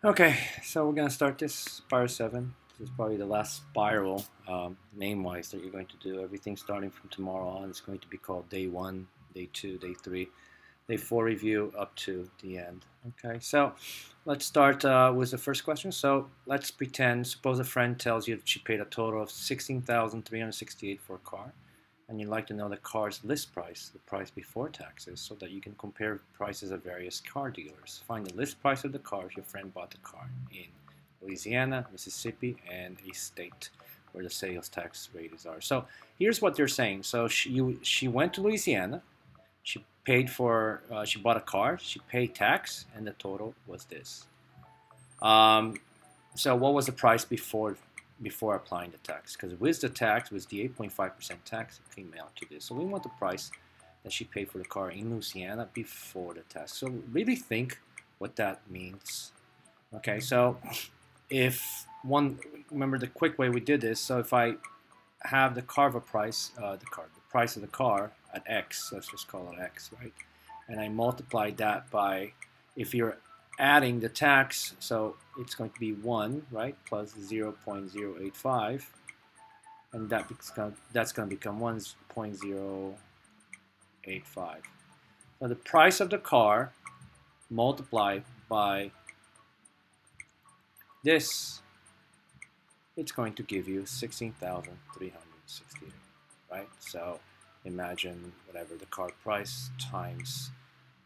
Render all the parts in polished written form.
Okay, so we're gonna start this spiral 7. This is probably the last spiral, name-wise, that you're going to do. Everything starting from tomorrow on is going to be called day 1, day 2, day 3, day 4 review up to the end. Okay, so let's start with the first question. So let's pretend, suppose a friend tells you that she paid a total of $16,368 for a car, and you'd like to know the car's list price, the price before taxes, so that you can compare prices of various car dealers. Find the list price of the car if your friend bought the car in Louisiana, Mississippi, and a state where the sales tax rates are. So here's what they're saying. So she went to Louisiana, she paid for, she bought a car, she paid tax, and the total was this. Um, so what was the price before applying the tax? Because with the tax, with the 8.5% tax, it came out to this. So we want the price that she paid for the car in Louisiana before the tax. So really think what that means. Okay, so if one, remember the quick way we did this. So if I have the Carva price, the price of the car at X, let's just call it X, right? And I multiply that by, if you're adding the tax, so it's going to be 1, right, plus 0.085, and that's going to become 1.085. So the price of the car multiplied by this, it's going to give you 16,368, right? So imagine whatever the car price times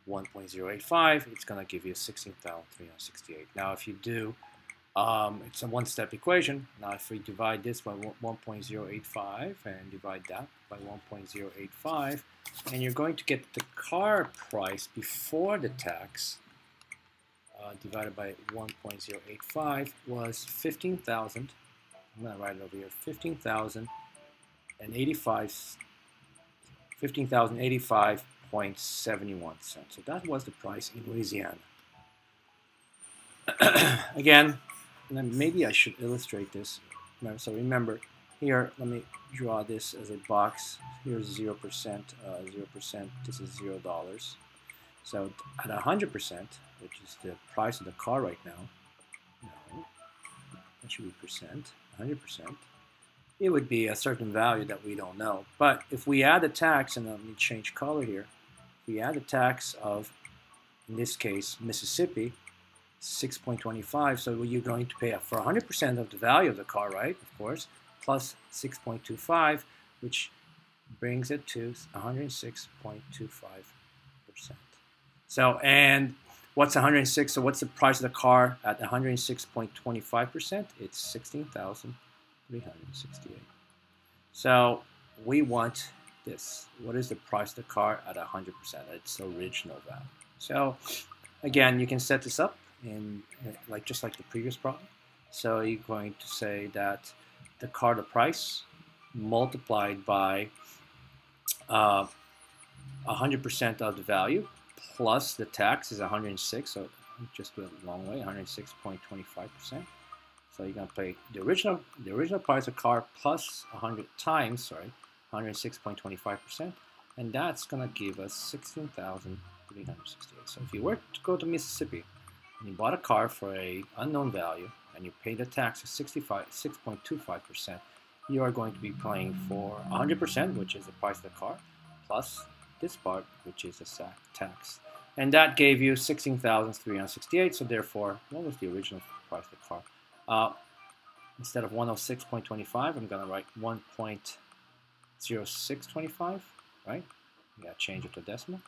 1.085, it's going to give you 16,368. Now, if you do, it's a one-step equation. Now, if we divide this by 1.085 and divide that by 1.085, and you're going to get the car price before the tax divided by 1.085 was 15,000. I'm going to write it over here, 15,085.71 cents. So that was the price in Louisiana. Again, and then maybe I should illustrate this. So remember, here, let me draw this as a box. Here's 0%, 0%, this is $0. So at 100%, which is the price of the car right now, no, that should be percent, 100%, it would be a certain value that we don't know. But if we add the tax, and let me change color here, if we add the tax of, in this case, Mississippi, 6.25, so you're going to pay for 100% of the value of the car, right, of course, plus 6.25, which brings it to 106.25%. So, and what's 106? So what's the price of the car at 106.25%? It's 16,368. So we want this. What is the price of the car at 100%? It's the original value. So again, you can set this up in just like the previous problem. So you're going to say that the price multiplied by 100% of the value plus the tax is 106. So just do it a long way, 106.25%. So you're going to pay the original price of the car plus 100 times, sorry, 106.25%, and that's going to give us 16,368. So if you were to go to Mississippi and you bought a car for an unknown value and you pay the tax of 6.25%, you are going to be paying for 100%, which is the price of the car, plus this part, which is the tax. And that gave you 16,368. So therefore, what was the original price of the car? Instead of 106.25, I'm going to write 1.0625, right? We got to change it to decimal,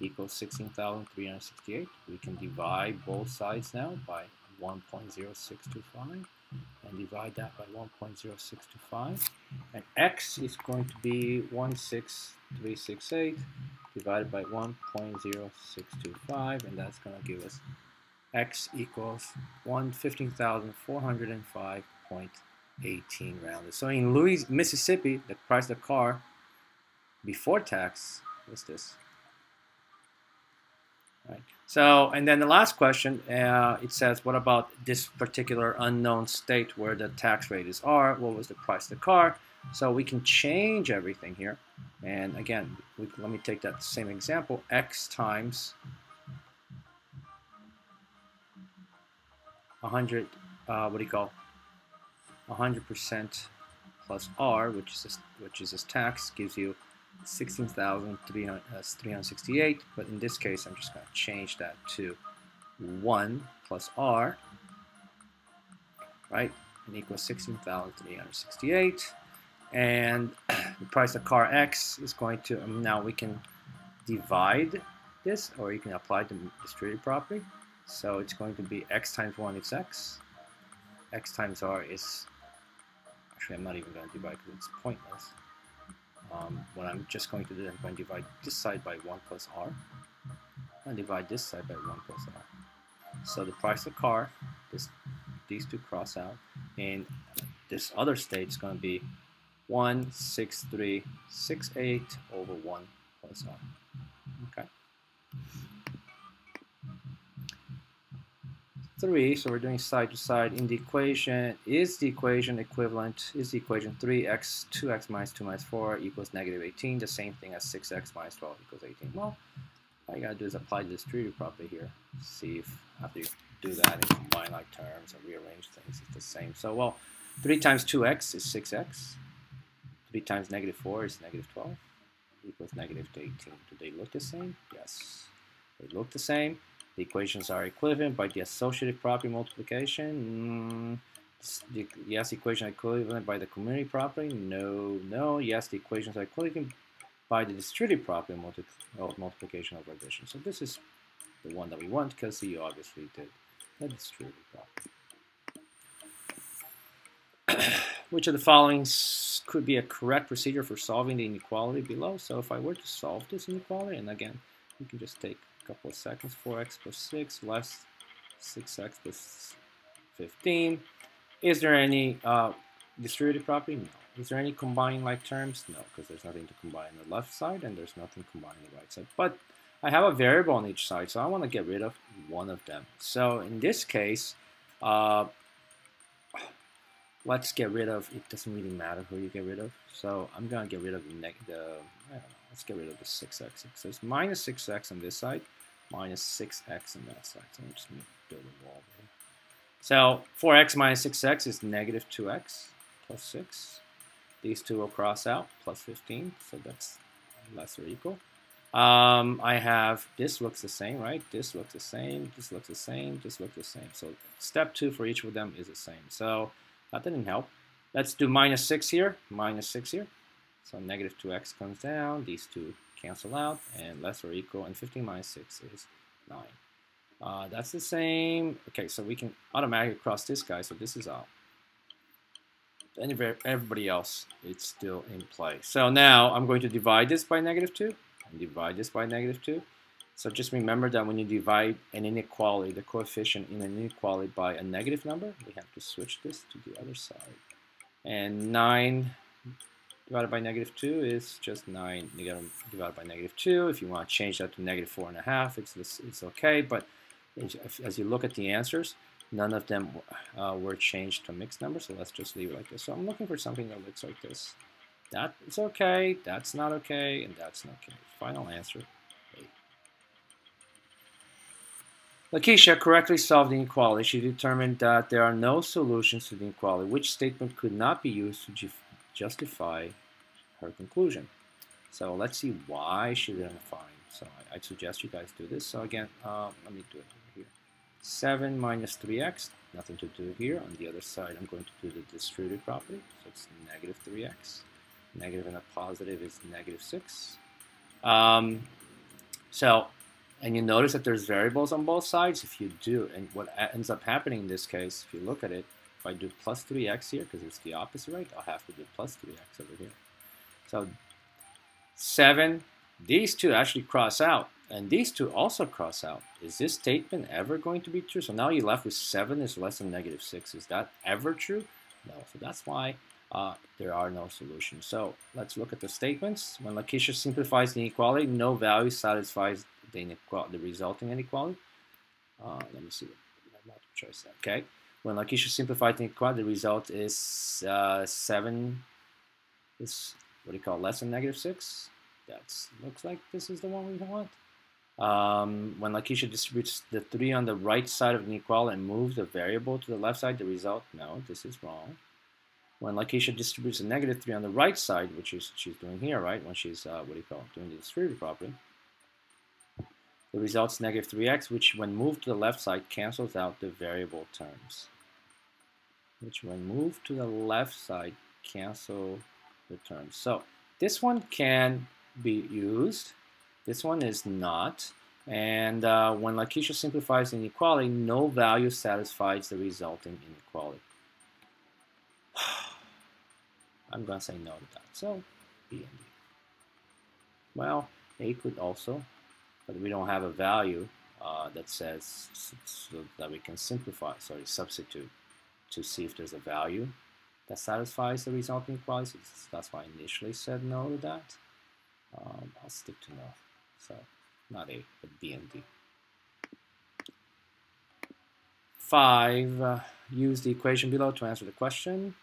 equals 16,368. We can divide both sides now by 1.0625 and divide that by 1.0625. And x is going to be 16368 divided by 1.0625, and that's going to give us x equals 115,405.18 rounded. So in Mississippi, the price of the car before tax was this. Right. So, and then the last question, it says, what about this particular unknown state where the tax rate is R? What was the price of the car? So we can change everything here. And again, let me take that same example, x times 100, what do you call, 100% plus R, which is this tax, gives you 16,368. But in this case, I'm just going to change that to 1 plus R, right? And equals 16,368. And the price of car X is going to, now we can divide this, or you can apply the distributive property. So it's going to be X times 1 is X. X times R is, actually I'm not even going to divide because it's pointless. What I'm just going to do, I'm going to divide this side by 1 plus R, and divide this side by 1 plus R. So the price of car, these two cross out, and this other state is going to be 16368 over 1 plus R. Okay. 3, so we're doing side to side. In the equation, is the equation equivalent, is the equation 3x, 2x minus 2 minus 4 equals negative 18, the same thing as 6x minus 12 equals 18? Well, all you gotta do is apply the distributive property here. See if after you do that and combine like terms and rearrange things, it's the same. So, well, 3 times 2x is 6x. 3 times negative 4 is negative 12 equals negative 18. Do they look the same? Yes, they look the same. The equations are equivalent by the associative property multiplication. Yes, the equation are equivalent by the community property. No, no. Yes, the equations are equivalent by the distributive property multiplication over addition. So this is the one that we want because you obviously did the distributive property. Which of the following could be a correct procedure for solving the inequality below? So if I were to solve this inequality, and again, you can just take couple of seconds, 4x plus 6 less 6x plus 15. Is there any distributive property? No. Is there any combining like terms? No, because there's nothing to combine on the left side and there's nothing combining on the right side. But I have a variable on each side, so I want to get rid of one of them. So in this case, let's get rid of, it doesn't really matter who you get rid of. So I'm going to get rid of let's get rid of the 6x. So it's minus 6x on this side, minus 6x on that side. So I'm just going to build a wall here. So 4x minus 6x is negative 2x plus 6. These two will cross out, plus 15. So that's less or equal. I have, this looks the same, right? This looks the same, this looks the same, this looks the same. So step 2 for each of them is the same. So that didn't help. Let's do minus 6 here, minus 6 here. So negative 2x comes down, these two cancel out, and less or equal, and 15 minus 6 is 9. That's the same. Okay, so we can automatically cross this guy, so this is out. Everybody else, it's still in play. So now I'm going to divide this by negative 2, and divide this by negative 2. So just remember that when you divide an inequality, the coefficient in an inequality by a negative number, we have to switch this to the other side. And 9 divided by negative 2 is just 9 divided by negative 2. If you want to change that to negative 4.5, it's okay. But as you look at the answers, none of them were changed to a mixed number. So let's just leave it like this. So I'm looking for something that looks like this. That is okay, that's not okay, and that's not okay. Final answer, 8. Lakeisha correctly solved the inequality. She determined that there are no solutions to the inequality. Which statement could not be used to justify her conclusion? So let's see why she didn't find. So I'd suggest you guys do this. So again, let me do it over here. 7 minus 3x, nothing to do here. On the other side, I'm going to do the distributive property. So it's negative 3x. Negative and a positive is negative 6. And you notice that there's variables on both sides. If you do, and what ends up happening in this case, if you look at it, if I do plus 3x here, because it's the opposite, right, I'll have to do plus 3x over here. So 7, these two actually cross out, and these two also cross out. Is this statement ever going to be true? So now you're left with 7 is less than negative 6. Is that ever true? No. So that's why there are no solutions. So let's look at the statements. When Lakeisha simplifies the inequality, no value satisfies the resulting inequality. Let me see what multiple choice. Okay. When Lakeisha simplifies the inequality, the result is 7 is, what do you call it, less than negative 6. That looks like this is the one we want. When Lakeisha distributes the 3 on the right side of the inequality and moves the variable to the left side, the result, no, this is wrong. When Lakeisha distributes a negative 3 on the right side, which is she's doing here, right, when she's, doing the distributive property, the result's negative 3x, which when moved to the left side cancels out the variable terms. Which when moved to the left side cancel the terms. So this one can be used. This one is not. And when Lakeisha simplifies the inequality, no value satisfies the resulting inequality. I'm going to say no to that. So B and D. Well, A could also, but we don't have a value that says so that we can substitute to see if there's a value that satisfies the resulting inequality. So that's why I initially said no to that. I'll stick to no. So not A, but B and D. 5. Use the equation below to answer the question.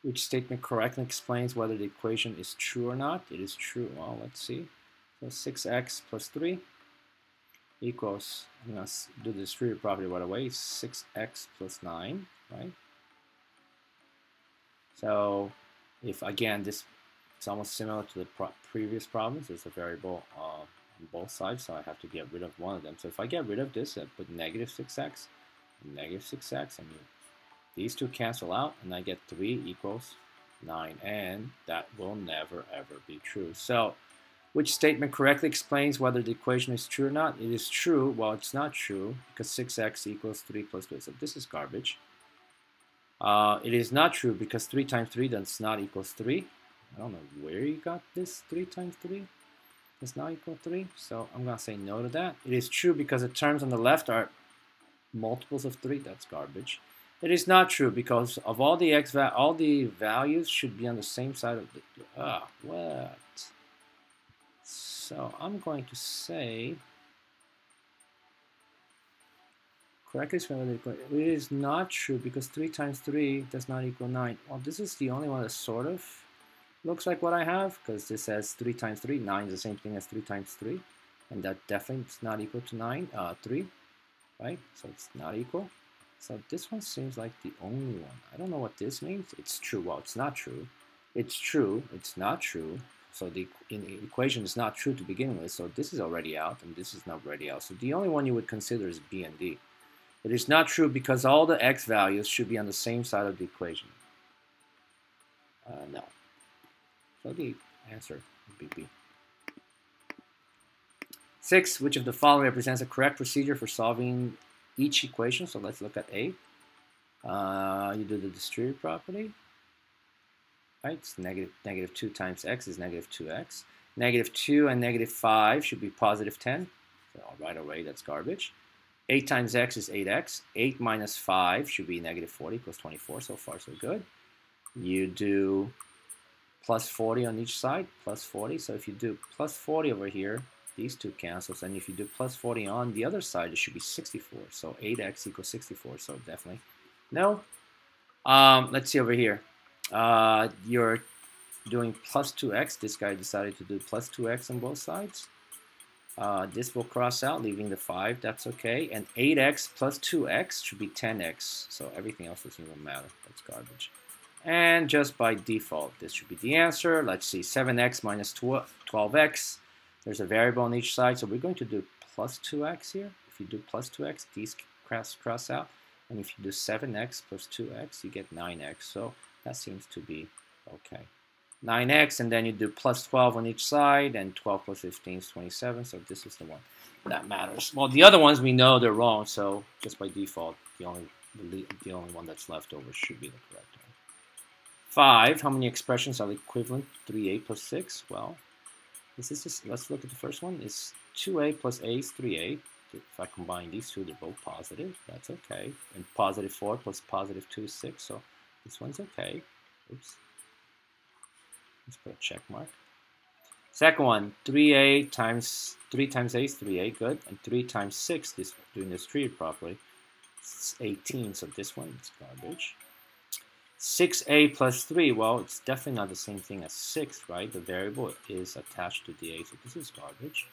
Which statement correctly explains whether the equation is true or not? It is true. Well, let's see. So 6x plus 3 equals, I'm going to do the distributive property right away, 6x plus 9, right? So if, again, this it's almost similar to the previous problems. There's a variable on both sides, so I have to get rid of one of them. So if I get rid of this, I put negative 6x, and these two cancel out, and I get 3 equals 9, and that will never ever be true. So which statement correctly explains whether the equation is true or not? It is true. Well, it's not true because 6x equals 3 plus 2. So this is garbage. It is not true because 3 times 3 does not equal 3. I don't know where you got this 3 times 3 does not equal 3. So I'm going to say no to that. It is true because the terms on the left are multiples of 3. That's garbage. It is not true because of all the values should be on the same side of the what? So I'm going to say correctly explain it is not true because 3 times 3 does not equal 9. Well, this is the only one that sort of looks like what I have because this says 3 times 3. 9 is the same thing as 3 times 3, and that definitely is not equal to 3, right? So it's not equal. So this one seems like the only one. I don't know what this means. It's true. Well, it's not true. It's true. It's not true. So the equation is not true to begin with. So this is already out, and this is not already out. So the only one you would consider is B and D. It is not true because all the x values should be on the same side of the equation. No. So the answer would be B. 6. Which of the following represents a correct procedure for solving each equation? So let's look at A. You do the distributive property. Right? It's negative 2 times x is negative 2x. Negative 2 and negative 5 should be positive 10. So right away, that's garbage. 8 times x is 8x. 8 minus 5 should be negative 40 equals 24. So far, so good. You do plus 40 on each side, plus 40. So if you do plus 40 over here, these two cancels. And if you do plus 40 on the other side, it should be 64. So 8x equals 64. So definitely no. Let's see over here. You're doing plus 2x. This guy decided to do plus 2x on both sides. This will cross out, leaving the 5. That's okay. And 8x plus 2x should be 10x. So everything else doesn't even matter. That's garbage. And just by default, this should be the answer. Let's see. 7x minus 12x. There's a variable on each side. So we're going to do plus 2x here. If you do plus 2x, these cross out. And if you do 7x plus 2x, you get 9x. So that seems to be okay. 9x, and then you do plus 12 on each side, and 12 plus 15 is 27. So this is the one that matters. Well, the other ones we know they're wrong. So just by default, the only one that's left over should be the correct one. 5. How many expressions are equivalent to 3a plus 6? Well, this is just, let's look at the first one. It's 2a plus a is 3a. If I combine these two, they're both positive. That's okay. And positive 4 plus positive 2 is 6. So this one's okay. Oops. Let's put a check mark. Second one, 3a times 3 times a is 3a. Good. And 3 times 6, doing this tree properly, it's 18. So this one is garbage. 6a plus 3, well, it's definitely not the same thing as 6, right? The variable is attached to the a, so this is garbage.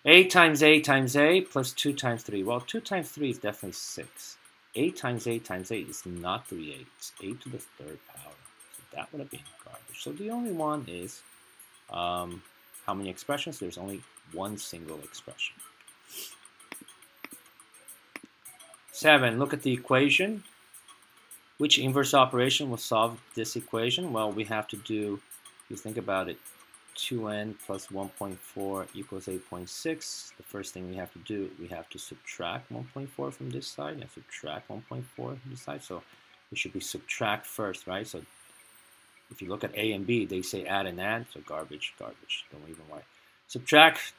8 times A times A plus 2 times 3. Well, 2 times 3 is definitely 6. 8 times 8 times 8 is not 3/8. It's 8 to the third power. So that would have been garbage. So the only one is how many expressions? There's only one single expression. 7. Look at the equation. Which inverse operation will solve this equation? Well, we have to do, if you think about it, 2n plus 1.4 equals 8.6. The first thing we have to do, we have to subtract 1.4 from this side and subtract 1.4 from this side. So it should be subtract first, right? So if you look at A and B, they say add and add. So garbage, garbage. Don't even worry. Subtract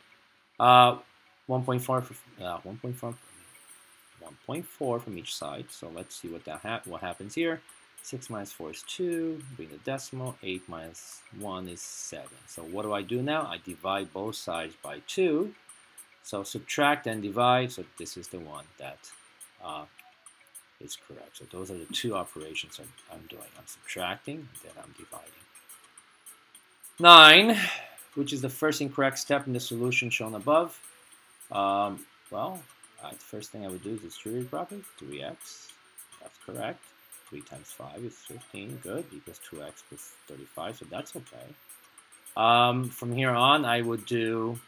1.4 from each side. So let's see what happens here. 6 minus 4 is 2, bring the decimal, 8 minus 1 is 7. So what do I do now? I divide both sides by 2. So subtract and divide, so this is the one that is correct. So those are the two operations I'm doing. I'm subtracting, and then I'm dividing. 9, which is the first incorrect step in the solution shown above. The first thing I would do is distribute property, 3x, that's correct. 3 times 5 is 15, good, equals 2x plus 35, so that's okay. From here on, I would do,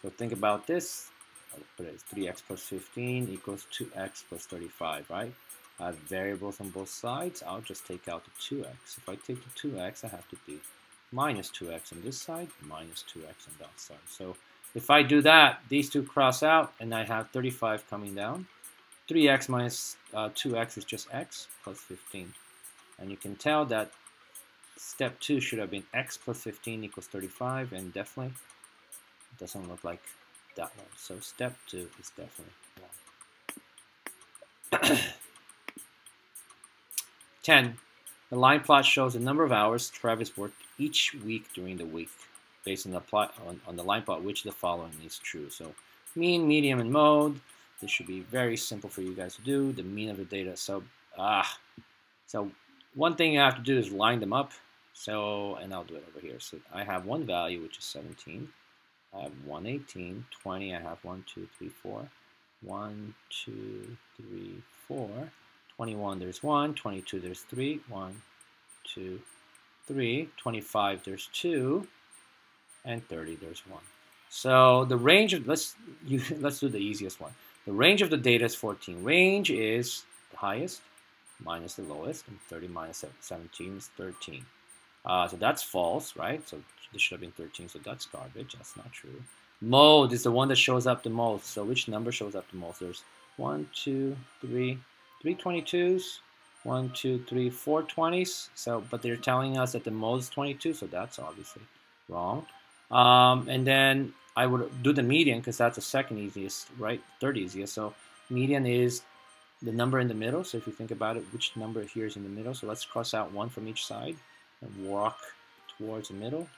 so think about this, I'll put it as 3x plus 15 equals 2x plus 35, right? I have variables on both sides, I'll just take out the 2x. If I take the 2x, I have to be minus 2x on this side, minus 2x on that side. So if I do that, these two cross out, and I have 35 coming down. 3x minus 2x is just x plus 15. And you can tell that step 2 should have been x plus 15 equals 35, and definitely it doesn't look like that one. So step 2 is definitely wrong. 10. The line plot shows the number of hours Travis worked each week during the week. Based on the plot on the line plot, which of the following is true? So mean, median, and mode. This should be very simple for you guys to do. The mean of the data. So one thing you have to do is line them up. So, and I'll do it over here. So I have one value, which is 17. I have 118, 20. I have 1, 2, 3, 4. 1, 2, 3, 4. 21, there's 1. 22, there's 3. 1, 2, 3. 25, there's 2. And 30, there's 1. So the range of, let's do the easiest one. The range of the data is 14. Range is the highest minus the lowest, and 30 minus 17 is 13. So that's false, right? So this should have been 13, so that's garbage. That's not true. Mode is the one that shows up the most. So which number shows up the most? There's 1, 2, 3, 3 22s, 1, 2, 3, 4 20s. So, but they're telling us that the mode is 22, so that's obviously wrong. And then I would do the median because that's the second easiest, right? Third easiest. So median is the number in the middle. So if you think about it, which number here is in the middle? So let's cross out 1 from each side and walk towards the middle.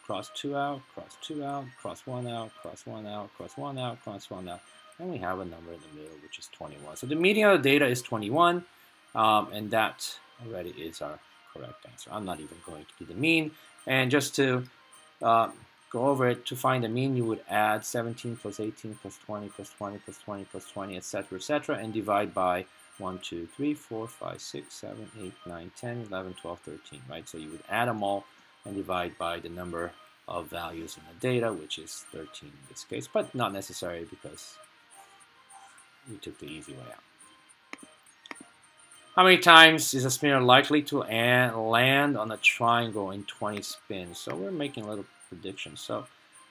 Cross 2 out, cross 2 out, cross 1 out, cross 1 out, cross 1 out, cross 1 out. And we have a number in the middle, which is 21. So the median of the data is 21. And that already is our correct answer. I'm not even going to do the mean. And just to go over it, to find the mean, you would add 17 plus 18 plus 20 plus 20 plus 20 plus 20, etc., and divide by 1, 2, 3, 4, 5, 6, 7, 8, 9, 10, 11, 12, 13, right? So you would add them all and divide by the number of values in the data, which is 13 in this case, but not necessary because we took the easy way out. How many times is a spinner likely to land on a triangle in 20 spins? So we're making a little prediction. So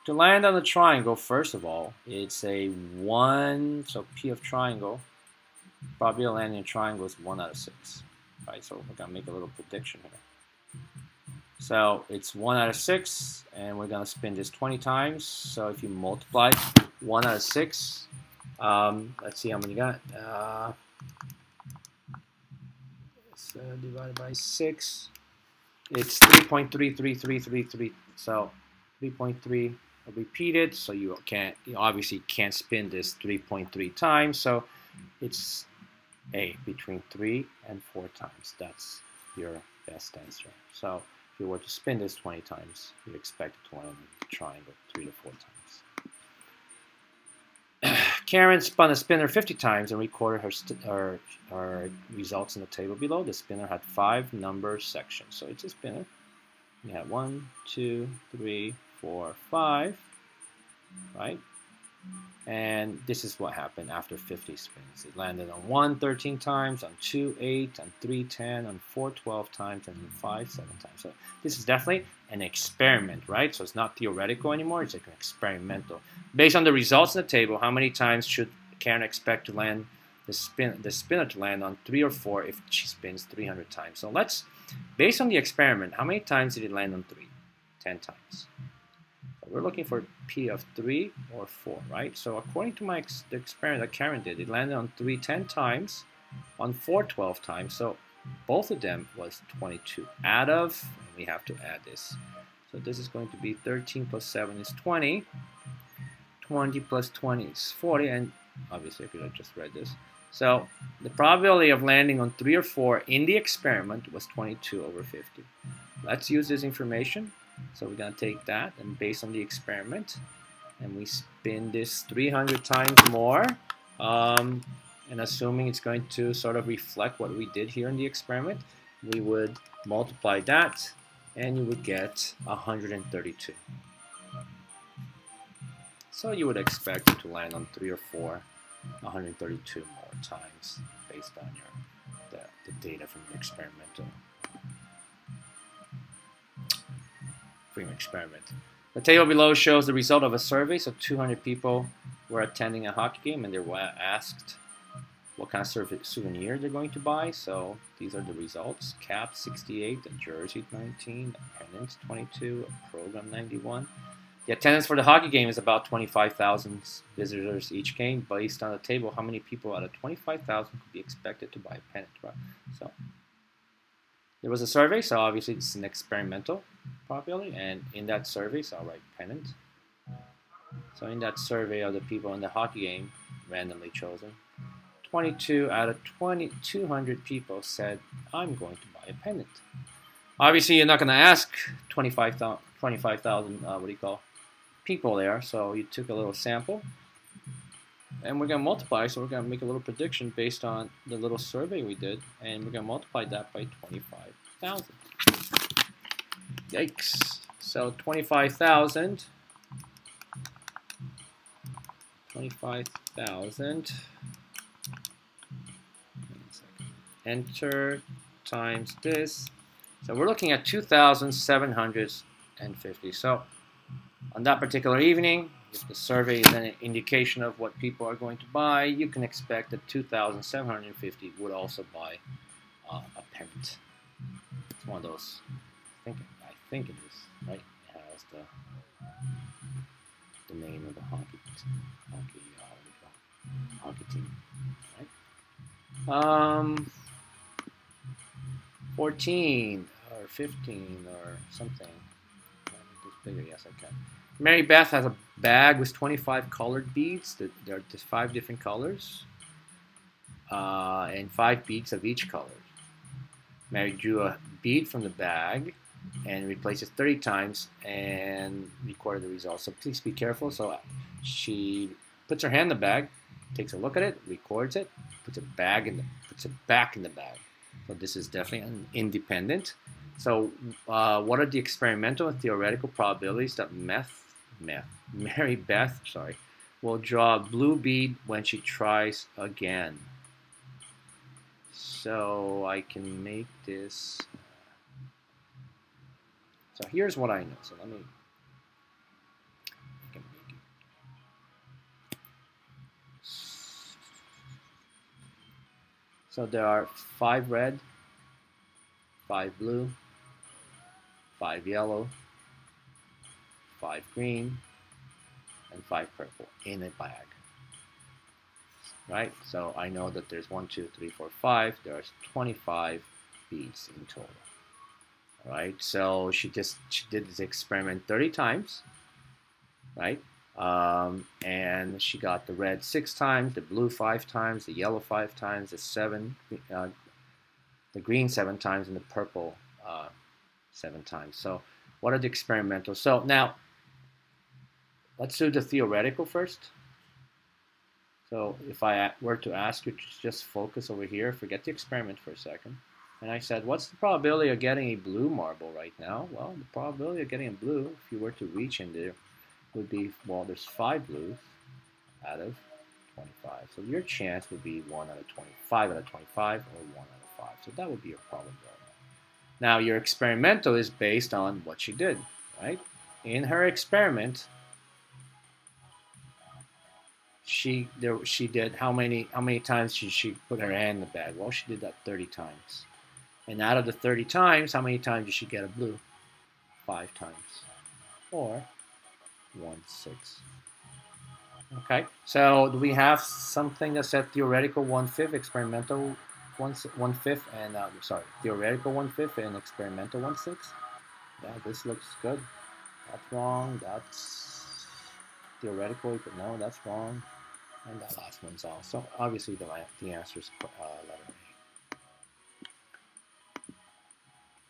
to land on the triangle, first of all, it's a 1, so P of triangle, probability of landing a triangle is 1 out of 6. Right, so we're going to make a little prediction here. So it's 1 out of 6, and we're going to spin this 20 times. So if you multiply 1 out of 6, let's see how many you got. Divided by 6, it's 3.33333. So 3.3 repeated. So you obviously can't spin this 3.3 times. So it's A, between 3 and 4 times. That's your best answer. So if you were to spin this 20 times, you'd expect it to land in the triangle 3 to 4 times. Karen spun a spinner 50 times and recorded her results in the table below. The spinner had 5 number sections. So it's a spinner. We have 1, 2, 3, 4, 5, right? And this is what happened after 50 spins. It landed on 1 13 times, on 2 8, on 3 10, on 4 12 times, and on 5 7 times. So this is definitely an experiment, right? So it's not theoretical anymore. It's like an experimental. Based on the results in the table, how many times should Karen expect to land the spinner to land on 3 or 4 if she spins 300 times? So let's, based on the experiment, how many times did it land on 3? 10 times. We're looking for P of 3 or 4, right? So according to the experiment that Karen did, it landed on 3 10 times, on 4 12 times. So both of them was 22. Add of, and we have to add this. So this is going to be 13 plus 7 is 20. 20 plus 20 is 40, and obviously I could have just read this. So the probability of landing on 3 or 4 in the experiment was 22 over 50. Let's use this information. So we're going to take that, and based on the experiment, and we spin this 300 times more, and assuming it's going to sort of reflect what we did here in the experiment, we would multiply that, and you would get 132. So you would expect it to land on 3 or 4, 132 more times based on the data from the experimental. Experiment. The table below shows the result of a survey. So 200 people were attending a hockey game, and they were asked what kind of souvenir they're going to buy. So these are the results: cap 68, a jersey 19, a pennant 22, a program 91. The attendance for the hockey game is about 25,000 visitors each game. Based on the table, how many people out of 25,000 could be expected to buy a pennant? Right? So there was a survey, so obviously it's an experimental probability, and in that survey, so I'll write pennant. So in that survey of the people in the hockey game, randomly chosen, 22 out of 200 people said, I'm going to buy a pennant. Obviously, you're not going to ask 25,000, what do you call, people there, so you took a little sample, and we're going to multiply, so we're going to make a little prediction based on the little survey we did, and we're going to multiply that by 25,000. Yikes. So 25,000. 25,000. Enter times this. So we're looking at 2,750. So on that particular evening, if the survey is an indication of what people are going to buy, you can expect that 2,750 would also buy a pennant. It's one of those. I think it is, right? It has the name of the hockey team, right? 14 or 15 or something. This bigger, yes, I can. Mary Beth has a bag with 25 colored beads. There are just 5 different colors, and 5 beads of each color. Mary drew a bead from the bag and replaced it 30 times and recorded the results. So please be careful. So she puts her hand in the bag, takes a look at it, records it, puts it back in the bag. So this is definitely an independent. So what are the experimental and theoretical probabilities that Mary Beth will draw a blue bead when she tries again? So I can make this. So here's what I know. So let me. I can make it. So there are 5 red, 5 blue, 5 yellow, 5 green, and 5 purple in a bag. Right? So I know that there's 1, 2, 3, 4, 5. There's 25 beads in total. All right? So she did this experiment 30 times, right? And she got the red 6 times, the blue 5 times, the yellow 5 times, the green 7 times, and the purple 7 times. So what are the experimental? So now let's do the theoretical first. So if I were to ask you to just focus over here, forget the experiment for a second, and I said, what's the probability of getting a blue marble right now? Well, the probability of getting a blue, if you were to reach in there, would be, well, there's 5 blues out of 25. So your chance would be 1 out of 25 out of 25 or 1 out of 5. So that would be your probability. Now your experimental is based on what she did, right? In her experiment, she did how many times did she put her hand in the bag? Well, she did that 30 times. And out of the 30 times, how many times did she get a blue? 5 times. Or 1/6. Okay, so do we have something that said theoretical 1/5, experimental 1/5, and sorry, theoretical 1/5 and experimental 1/6? Yeah, this looks good. That's wrong. That's theoretical. No, that's wrong. And that last one's also obviously the answer is letter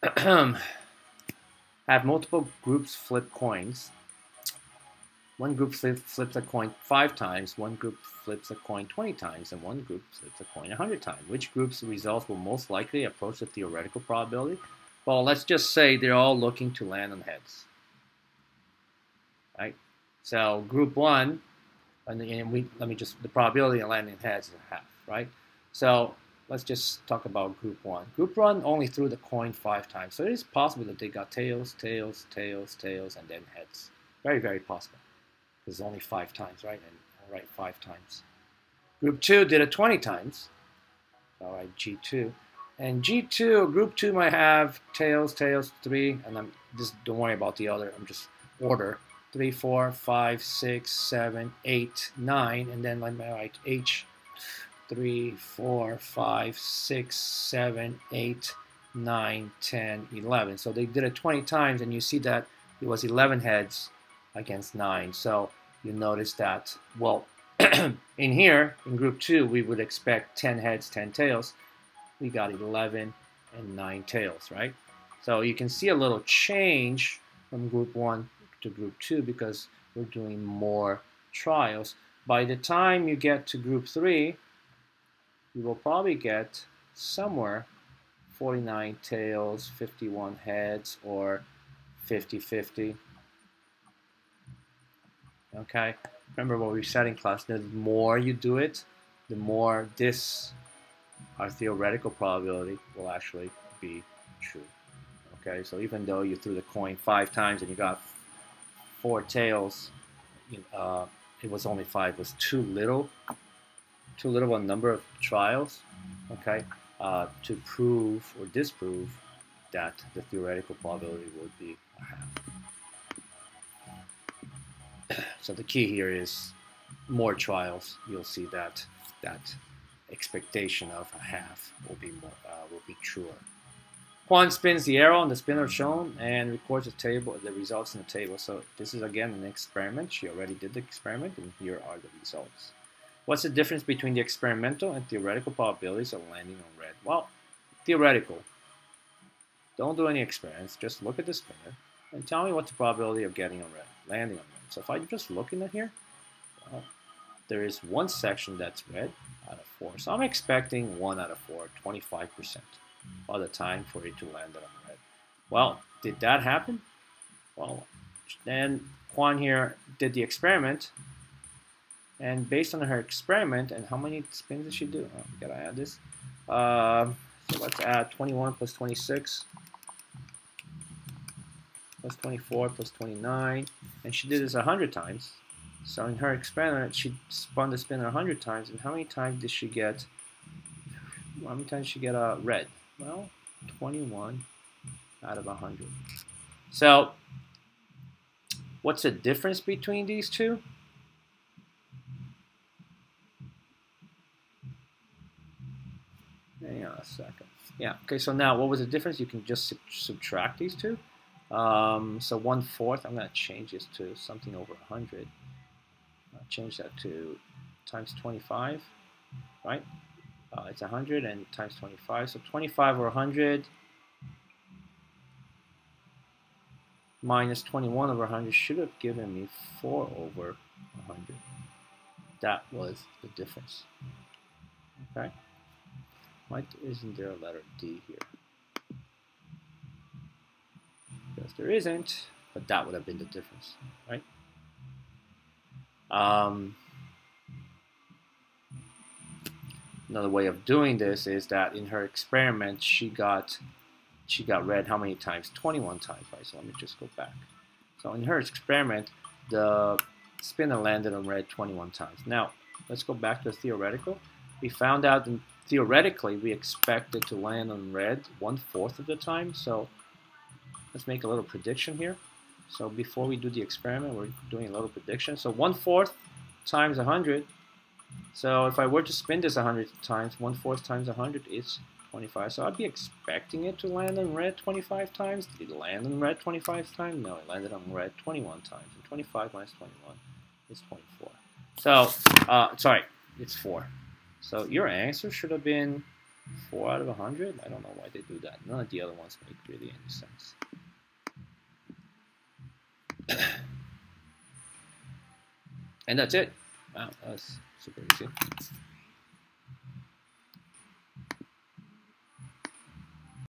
A. Have multiple groups flip coins. One group flips a coin 5 times, one group flips a coin 20 times, and one group flips a coin 100 times. Which group's results will most likely approach the theoretical probability? Well, let's just say they're all looking to land on heads. Right? So group 1, the probability of landing heads is half, right? So let's just talk about group 1. Group 1 only threw the coin 5 times, so it is possible that they got tails, tails, tails, tails, and then heads. Very, very possible. There's only 5 times, right? And I'll write 5 times. Group 2 did it 20 times. I'll write G2. And G2, group 2 might have tails, tails, 3, and I'm just don't worry about the other. I'm just order 3, 4, 5, 6, 7, 8, 9, and then let me write H 3, 4, 5, 6, 7, 8, 9, 10, 11. So they did it 20 times, and you see that it was 11 heads against 9. So you notice that, well, in here, in group 2, we would expect 10 heads, 10 tails. We got 11 and 9 tails, right? So you can see a little change from group 1 to group 2 because we're doing more trials. By the time you get to group 3, you will probably get somewhere 49 tails, 51 heads, or 50-50. Okay, remember what we said in class, the more you do it, the more our theoretical probability will actually be true. Okay, so even though you threw the coin 5 times and you got 4 tails, it was only 5. It was too little a number of trials, okay, to prove or disprove that the theoretical probability would be a half. So the key here is more trials. You'll see that expectation of a half will be truer. Quan spins the arrow on the spinner shown and records the results in the table. So this is again an experiment. She already did the experiment, and here are the results. What's the difference between the experimental and theoretical probabilities of landing on red? Well, theoretical. Don't do any experiments. Just look at the spinner and tell me what's the probability of getting on red, landing on red. So if I'm just looking at here, well, there is one section that's red out of 4. So I'm expecting 1 out of 4, 25% of the time for it to land on red. Well, did that happen? Well, then Quan here did the experiment, and based on her experiment, and how many spins did she do? Oh, we gotta add this. So let's add 21 plus 26 plus 24 plus 29, and she did this 100 times. So in her experiment, she spun the spinner 100 times, and how many times did she get? How many times did she get a red? Well, 21 out of 100. So what's the difference between these two? Hang on a second. Yeah, okay, so now what was the difference? You can just subtract these two. So 1/4, I'm going to change this to something over 100. I'll change that to times 25, right? It's 100 and times 25. So 25 over 100 minus 21 over 100 should have given me 4 over 100. that was the difference. Okay. Why isn't there a letter D here? Because there isn't, but that would have been the difference, right? Another way of doing this is that in her experiment, she got red how many times? 21 times, right? So let me just go back. So in her experiment, the spinner landed on red 21 times. Now, let's go back to the theoretical. We found out that theoretically we expect it to land on red 1/4 of the time. So let's make a little prediction here. So before we do the experiment, we're doing a little prediction. So 1/4 times 100. So if I were to spin this 100 times, 1/4 times 100 is 25. So I'd be expecting it to land on red 25 times. Did it land on red 25 times? No, it landed on red 21 times. And 25 minus 21 is 24. So, sorry, it's 4. So your answer should have been 4 out of 100. I don't know why they do that. None of the other ones make really any sense. And that's it. Wow, that was super easy.